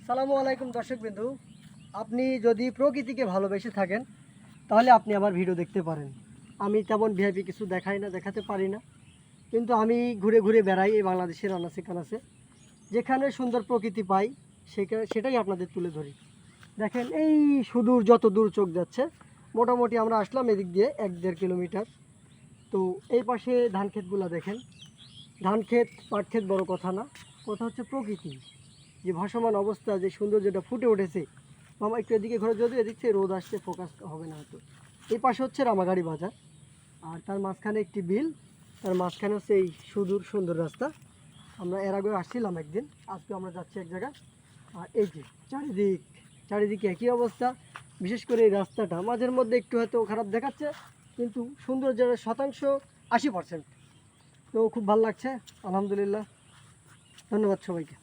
সালামু আলাইকুম দর্শক বিন্দু, আপনি যদি প্রকৃতিকে ভালোবেসে থাকেন তাহলে আপনি আমার ভিডিও দেখতে পারেন। আমি তেমন ভিআইপি কিছু দেখাই না, দেখাতে পারি না, কিন্তু আমি ঘুরে ঘুরে বেড়াই এই বাংলাদেশের আনাচে কানাচে। যেখানে সুন্দর প্রকৃতি পাই সেটাই আপনাদের তুলে ধরি। দেখেন এই সুদূর যত দূর চোখ যাচ্ছে, মোটামুটি আমরা আসলাম এদিক দিয়ে 1-1.5 কিলোমিটার। তো এই পাশে ধান ক্ষেতগুলো দেখেন, ধান ক্ষেত পাট ক্ষেত বড় কথা না, কথা হচ্ছে প্রকৃতি যে ভাসমান অবস্থা, যে সৌন্দর্যটা ফুটে উঠেছে। মামা একটু এদিকে ঘরে, যদি এদিক থেকে রোদ আসছে ফোকাস হবে না হয়তো। এই পাশে হচ্ছে রামাগাড়ি বাজার, আর তার মাঝখানে একটি বিল, তার মাঝখানে হচ্ছে এই সুদূর সুন্দর রাস্তা। আমরা এর আগেও আসছিলাম একদিন, আজকে আমরা যাচ্ছি এক জায়গায়। আর এই যে চারিদিকে একই অবস্থা। বিশেষ করে এই রাস্তাটা মাঝের মধ্যে একটু হয়তো খারাপ দেখাচ্ছে, কিন্তু সৌন্দর্যের শতাংশ 80%। তো খুব ভালো লাগছে, আলহামদুলিল্লাহ। ধন্যবাদ সবাইকে।